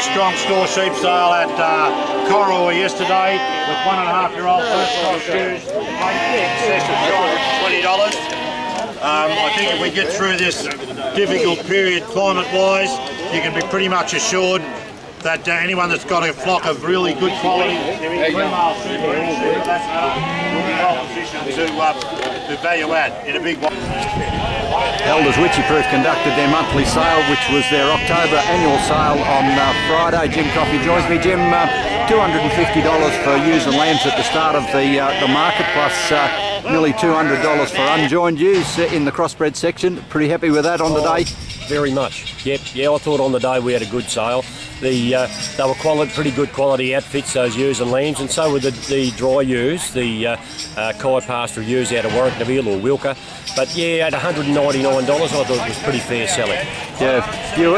very strong store sheep sale at Corroy yesterday with 1.5-year-old first cross ewes, in excess of $220. I think if we get through this difficult period climate-wise, you can be pretty much assured that anyone that's got a flock of really good quality female sheep or any sheep, that's will be well positioned to value add in a big way. Elders Wycheproof conducted their monthly sale, which was their October annual sale on Friday. Jim Coffey joins me. Jim, $250 for ewes and lambs at the start of the market, plus nearly $200 for unjoined ewes in the crossbred section. Pretty happy with that on the day? Very much. Yep. Yeah, I thought on the day we had a good sale. They were pretty good quality outfits, those ewes and lambs, and so were the dry ewes, the Kai pastoral ewes out of Warwickneville or Wilka. But yeah, at $199, I thought it was pretty fair selling. Yeah. You,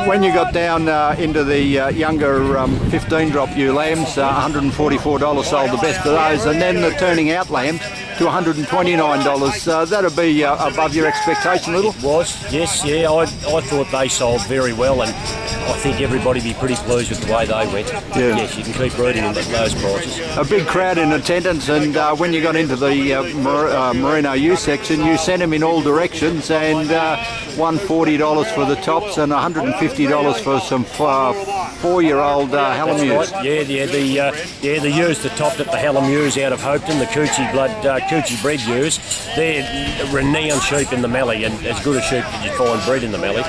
when you got down into the younger 15 drop ewe lambs, $144 sold the best of those, and then the turning out lambs to $129. That'd be above your expectation a little? It was, yes, yeah. I thought they sold very well, and I think everybody be pretty pleased with the way they went. Yeah. Yes, you can keep breeding them at those prices. A big crowd in attendance, and when you got into the Merino ewe section, you sent them in all directions, and $140 for the tops and $150 for some 4-year-old Hallam ewes. Right. Yeah, the ewes that topped at the Hallam ewes out of Hopeton, the Cutche bred ewes, they're renowned sheep in the Mallee, and as good a sheep as you find bred in the Mallee.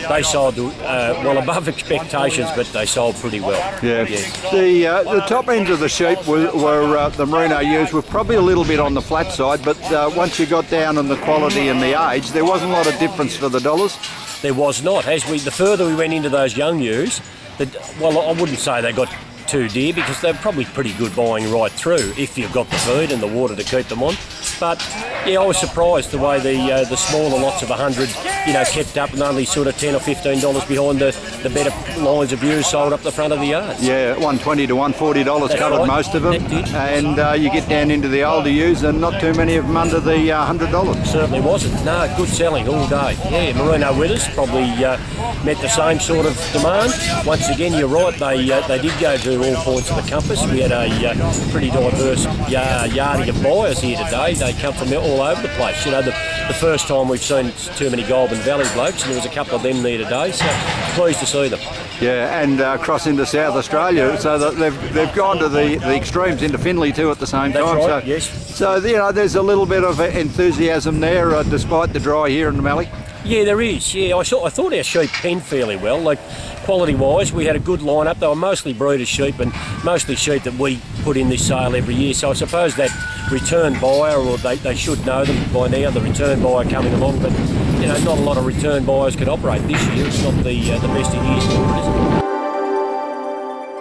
They sold well above expectations, but they sold pretty well. Yeah. The top ends of the sheep were the Merino ewes were probably a little bit on the flat side, but once you got down on the quality and the age, there wasn't a lot of difference for the dollars. There was not. The further we went into those young ewes, well, I wouldn't say they got too dear, because they're probably pretty good buying right through if you've got the feed and the water to keep them on. But yeah, I was surprised the way the smaller lots of 100, kept up, and only sort of $10 or $15 behind the better lines of ewes sold up the front of the yards. Yeah, $120 to $140 That's covered right. Most of them. That did. And you get down into the older ewes, and not too many of them under the $100. Certainly wasn't. No, good selling all day. Yeah, Merino withers probably met the same sort of demand. Once again, you're right. They did go to all points of the compass. We had a pretty diverse yardie of buyers here today. They come from all over the place. The first time we've seen too many Goulburn Valley blokes, and there was a couple of them there today. So pleased to see them. Yeah, and cross into South Australia, so that they've gone to the extremes into Finley too at the same time. That's right, so, yes. So there's a little bit of enthusiasm there, despite the dry here in the Mallee. Yeah, there is. Yeah, I thought our sheep penned fairly well. Like quality-wise, we had a good lineup. They were mostly breeders' sheep, and mostly sheep that we put in this sale every year. So I suppose that return buyer, or they should know them by now, the return buyer coming along. But not a lot of return buyers could operate this year. It's not the best of years for it, is it?